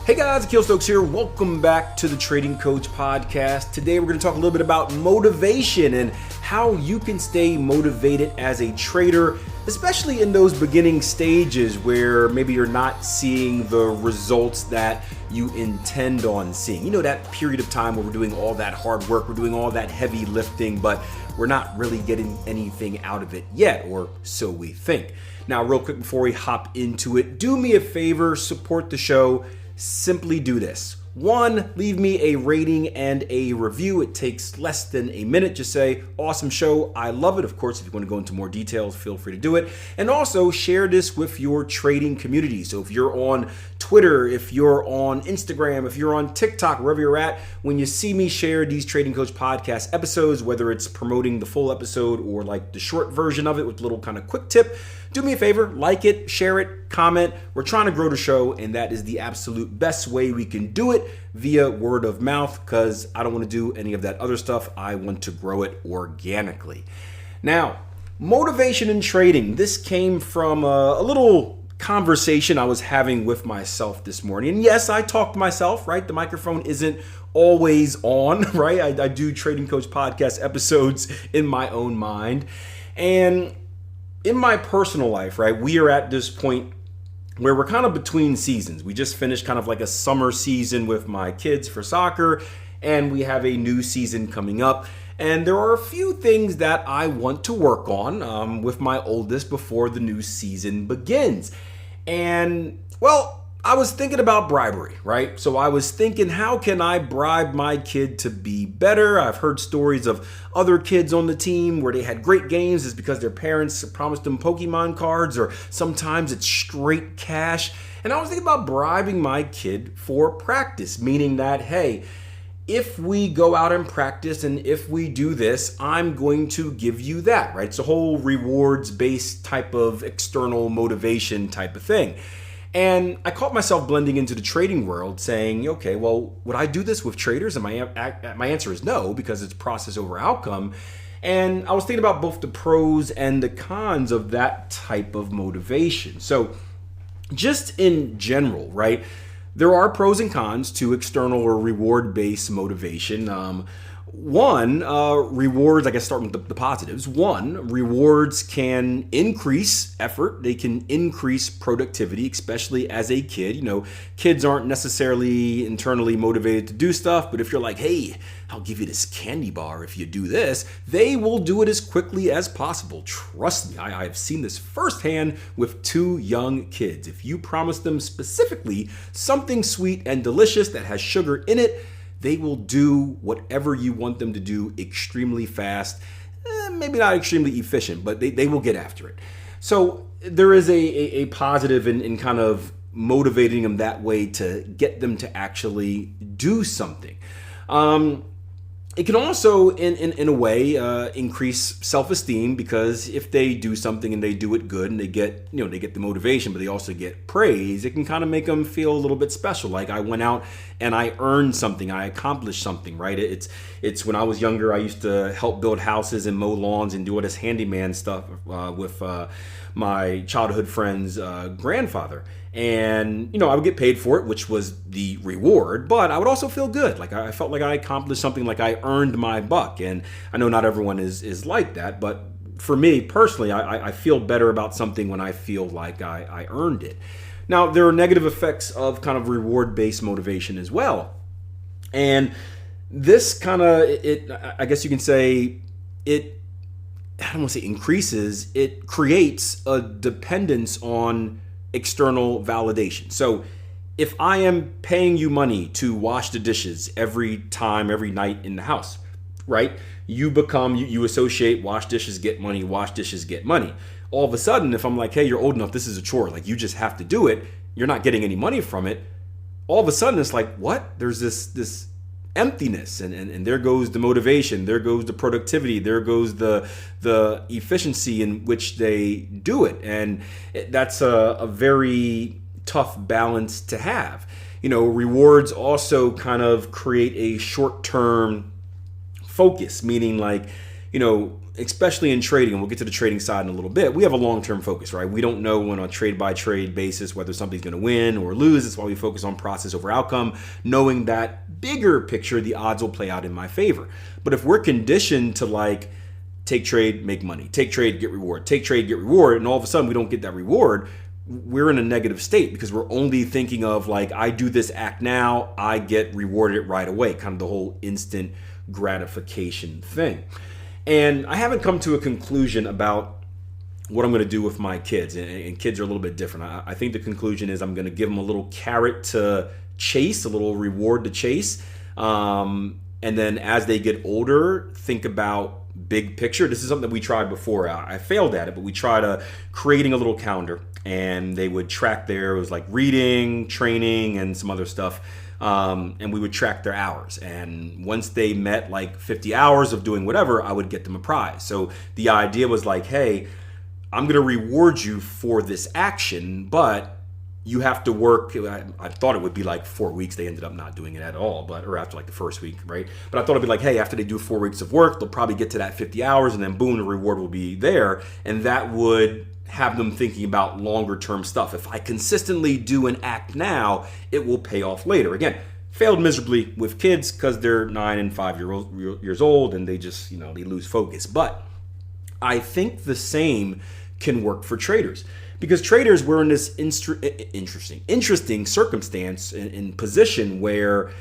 Hey guys, Akil here. Welcome back to the Trading Coach Podcast. Today we're going to talk a little bit about motivation and how you can stay motivated as a trader, especially in those beginning stages where maybe you're not seeing the results that you intend on seeing. You know, that period of time where we're doing all that hard work, we're doing all that heavy lifting, but we're not really getting anything out of it yet, or so we think. Now, real quick before we hop into it, do me a favor, support the show. Simply do this. 1, leave me a rating and a review. It takes less than a minute. Just say, awesome show. I love it. Of course, if you want to go into more details, feel free to do it. And also share this with your trading community. So if you're on Twitter, if you're on Instagram, if you're on TikTok, wherever you're at, when you see me share these Trading Coach Podcast episodes, whether it's promoting the full episode or like the short version of it with a little kind of quick tip, do me a favor, like it, share it, comment. We're trying to grow the show, and that is the absolute best way we can do it, via word of mouth, because I don't want to do any of that other stuff. I want to grow it organically. Now, motivation in trading. This came from a little conversation I was having with myself this morning. And yes, I talk to myself, right? The microphone isn't always on, right? I do Trading Coach Podcast episodes in my own mind. And in my personal life, right, we are at this point where we're kind of between seasons. We just finished kind of like a summer season with my kids for soccer, and we have a new season coming up. And there are a few things that I want to work on with my oldest before the new season begins. And, well, I was thinking about bribery, right? So I was thinking, how can I bribe my kid to be better? I've heard stories of other kids on the team where they had great games. It's because their parents promised them Pokemon cards, or sometimes it's straight cash. And I was thinking about bribing my kid for practice, meaning that, hey, if we go out and practice and if we do this, I'm going to give you that, right? It's a whole rewards-based type of external motivation type of thing. And I caught myself blending into the trading world saying, okay, well, would I do this with traders? And my answer is no, because it's process over outcome. And I was thinking about both the pros and the cons of that type of motivation. So just in general, right, there are pros and cons to external or reward-based motivation. Rewards, I guess starting with the positives. Rewards can increase effort. They can increase productivity, especially as a kid. You know, kids aren't necessarily internally motivated to do stuff, but if you're like, hey, I'll give you this candy bar if you do this, they will do it as quickly as possible. Trust me, I've seen this firsthand with 2 young kids. If you promise them specifically something sweet and delicious that has sugar in it, they will do whatever you want them to do extremely fast, maybe not extremely efficient, but they will get after it. So there is a positive in kind of motivating them that way to get them to actually do something. It can also, in a way, increase self-esteem, because if they do something and they do it good and they get the motivation, but they also get praise, it can kind of make them feel a little bit special. Like, I went out and I earned something, I accomplished something, right? It's when I was younger, I used to help build houses and mow lawns and do all this handyman stuff with my childhood friend's grandfather. And, I would get paid for it, which was the reward, but I would also feel good. Like, I felt like I accomplished something, like I earned my buck. And I know not everyone is like that, but for me personally, I feel better about something when I feel like I earned it. Now, there are negative effects of kind of reward-based motivation as well. And this kind of, I guess you can say, I don't want to say increases, it creates a dependence on external validation. So if I am paying you money to wash the dishes every night in the house, right? You associate wash dishes, get money, wash dishes, get money. All of a sudden, if I'm like, hey, you're old enough, this is a chore, like you just have to do it, you're not getting any money from it. All of a sudden, it's like, what? There's this emptiness, and there goes the motivation, there goes the productivity, there goes the efficiency in which they do it. And that's a very tough balance to have. Rewards also kind of create a short-term focus, meaning like, especially in trading, and we'll get to the trading side in a little bit, we have a long-term focus, right? We don't know on a trade-by-trade basis whether something's going to win or lose. That's why we focus on process over outcome, knowing that bigger picture, the odds will play out in my favor. But if we're conditioned to take trade, make money, take trade, get reward, take trade, get reward, and all of a sudden we don't get that reward, we're in a negative state because we're only thinking of I do this act now, I get rewarded right away, kind of the whole instant gratification thing. And I haven't come to a conclusion about what I'm going to do with my kids, and kids are a little bit different. I think the conclusion is I'm going to give them a little carrot to chase, a little reward to chase, and then as they get older, think about big picture. This is something that we tried before. I failed at it, but we tried creating a little calendar, and they would track it was like reading, training, and some other stuff. And we would track their hours. And once they met 50 hours of doing whatever, I would get them a prize. So the idea was hey, I'm going to reward you for this action, but you have to work. I thought it would be 4 weeks. They ended up not doing it at all, or after the first week, right? But I thought it'd be hey, after they do 4 weeks of work, they'll probably get to that 50 hours, and then boom, the reward will be there. And that would have them thinking about longer term stuff. If I consistently do an act now, it will pay off later. Again, failed miserably with kids because they're 9 and 5 years old, and they just, they lose focus. But I think the same can work for traders. Because traders, we're in this interesting circumstance in position where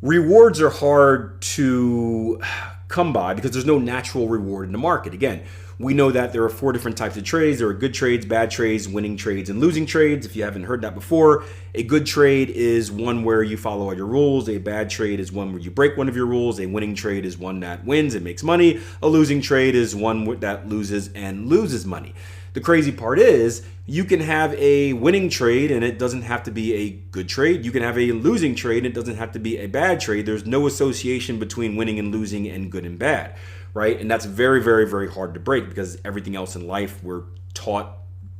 rewards are hard to come by because there's no natural reward in the market. Again, we know that there are 4 different types of trades. There are good trades, bad trades, winning trades, and losing trades. If you haven't heard that before, a good trade is one where you follow all your rules. A bad trade is one where you break one of your rules. A winning trade is one that wins and makes money. A losing trade is one that loses and loses money. The crazy part is you can have a winning trade and it doesn't have to be a good trade. You can have a losing trade and it doesn't have to be a bad trade. There's no association between winning and losing and good and bad, right? And that's very, very, very hard to break because everything else in life we're taught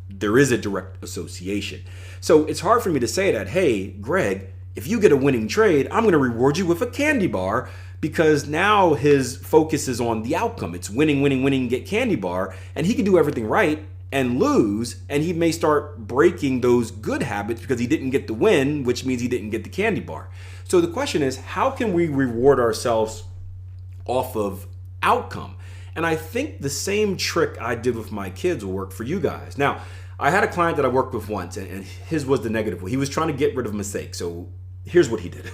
there is a direct association. So it's hard for me to say that, hey, Greg, if you get a winning trade, I'm going to reward you with a candy bar, because now his focus is on the outcome. It's winning, winning, winning, get candy bar, and he can do everything right and lose, and he may start breaking those good habits because he didn't get the win, which means he didn't get the candy bar. So the question is, how can we reward ourselves off of outcome? And I think the same trick I did with my kids will work for you guys. Now, I had a client that I worked with once, and his was the negative way. He was trying to get rid of mistakes. So here's what he did.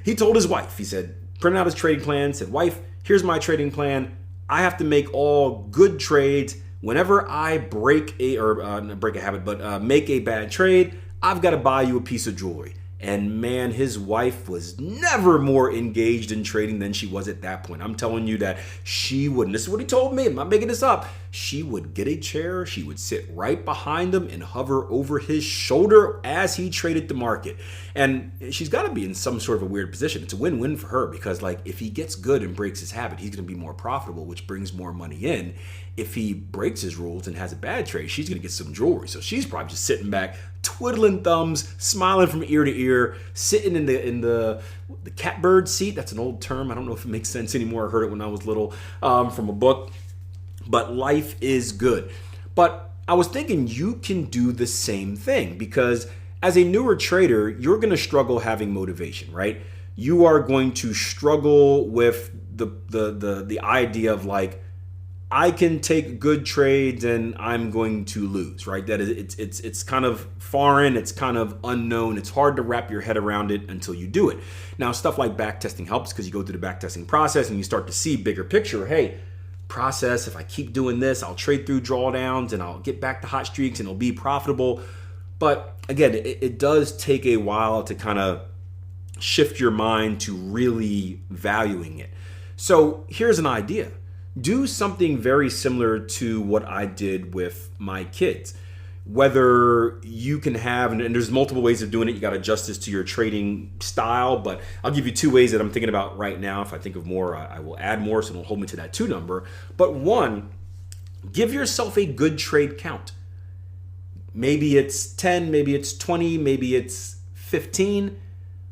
He told his wife, he said, printed out his trading plan, said, wife, here's my trading plan. I have to make all good trades. Whenever I break a habit, but make a bad trade, I've got to buy you a piece of jewelry. And man, his wife was never more engaged in trading than she was at that point. I'm telling you that she wouldn't. This is what he told me. I'm not making this up. She would get a chair. She would sit right behind him and hover over his shoulder as he traded the market. And she's got to be in some sort of a weird position. It's a win-win for her because, like, if he gets good and breaks his habit, he's going to be more profitable, which brings more money in. If he breaks his rules and has a bad trade, she's going to get some jewelry. So she's probably just sitting back, twiddling thumbs, smiling from ear to ear, sitting in the catbird seat. That's an old term. I don't know if it makes sense anymore. I heard it when I was little from a book. But life is good. But I was thinking you can do the same thing, because as a newer trader, you're going to struggle having motivation, right? You are going to struggle with the idea of, like, I can take good trades and I'm going to lose, right? That is, it's kind of foreign, it's kind of unknown, it's hard to wrap your head around it until you do it. Now, stuff like backtesting helps because you go through the backtesting process and you start to see bigger picture. Hey, process, if I keep doing this, I'll trade through drawdowns and I'll get back to hot streaks and it'll be profitable. But again, it does take a while to kind of shift your mind to really valuing it. So here's an idea. Do something very similar to what I did with my kids. Whether you can have, and there's multiple ways of doing it, you got to adjust this to your trading style, but I'll give you 2 ways that I'm thinking about right now. If I think of more, I will add more, so don't hold me to that 2 number. But 1, give yourself a good trade count. Maybe it's 10, maybe it's 20, maybe it's 15,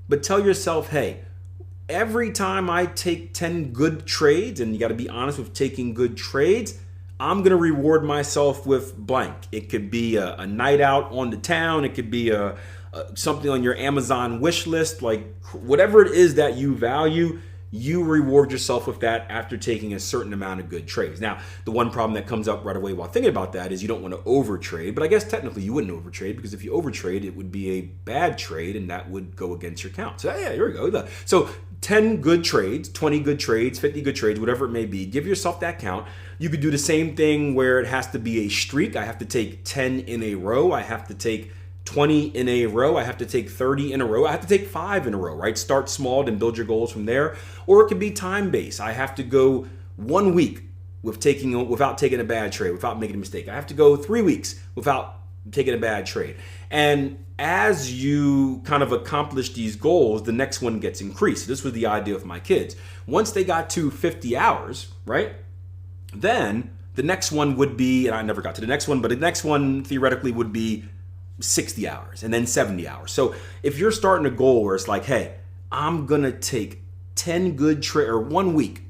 but tell yourself, hey, every time I take 10 good trades, and you got to be honest with taking good trades, I'm going to reward myself with blank. It could be a night out on the town. It could be something on your Amazon wish list. Like whatever it is that you value, you reward yourself with that after taking a certain amount of good trades. Now, the one problem that comes up right away while thinking about that is you don't want to overtrade, but I guess technically you wouldn't overtrade, because if you overtrade, it would be a bad trade and that would go against your count. So yeah, here we go. So 10 good trades, 20 good trades, 50 good trades, whatever it may be, give yourself that count. You could do the same thing where it has to be a streak. I have to take 10 in a row. I have to take 20 in a row. I have to take 30 in a row. I have to take 5 in a row, right? Start small, then build your goals from there. Or it could be time-based. I have to go 1 week without taking a bad trade, without making a mistake. I have to go 3 weeks without taking a bad trade. And as you kind of accomplish these goals, the next one gets increased. This was the idea of my kids. Once they got to 50 hours, right? Then the next one would be, and I never got to the next one, but the next one theoretically would be 60 hours and then 70 hours. So if you're starting a goal where it's like, hey, I'm going to take 10 good trades, or 1 week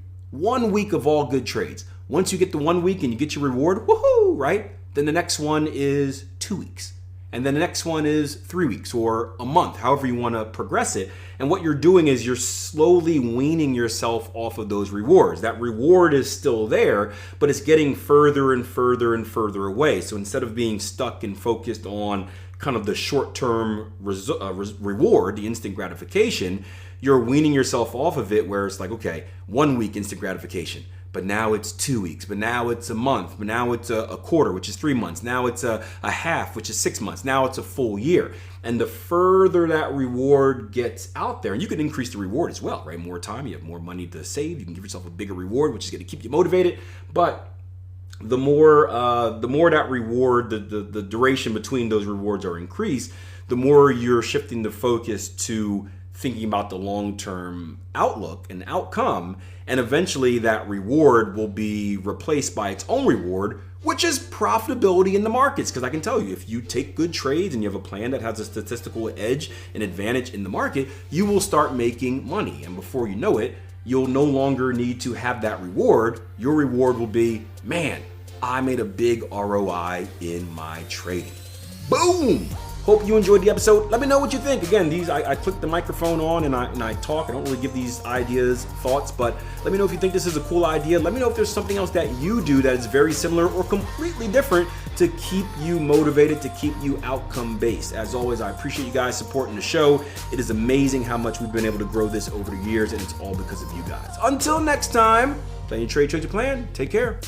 of all good trades. Once you get the 1 week and you get your reward, woohoo, right? Then the next one is 2 weeks. And then the next one is 3 weeks or a month, however you want to progress it. And what you're doing is you're slowly weaning yourself off of those rewards. That reward is still there, but it's getting further and further and further away. So instead of being stuck and focused on kind of the short-term reward, the instant gratification, you're weaning yourself off of it where it's like, okay, 1 week instant gratification. But now it's 2 weeks, but now it's a month, but now it's a quarter, which is 3 months. Now it's a half, which is 6 months. Now it's a full year. And the further that reward gets out there, and you can increase the reward as well, right? More time, you have more money to save. You can give yourself a bigger reward, which is going to keep you motivated. But the more that reward, the duration between those rewards are increased, the more you're shifting the focus to thinking about the long-term outlook and outcome, and eventually that reward will be replaced by its own reward, which is profitability in the markets. Because I can tell you, if you take good trades and you have a plan that has a statistical edge and advantage in the market, you will start making money. And before you know it, you'll no longer need to have that reward. Your reward will be, man, I made a big ROI in my trading. Boom! Hope you enjoyed the episode. Let me know what you think. Again, I click the microphone on and I talk. I don't really give these ideas thoughts, but let me know if you think this is a cool idea. Let me know if there's something else that you do that is very similar or completely different to keep you motivated, to keep you outcome based. As always, I appreciate you guys supporting the show. It is amazing how much we've been able to grow this over the years, and it's all because of you guys. Until next time, plan your trade, trade your plan. Take care.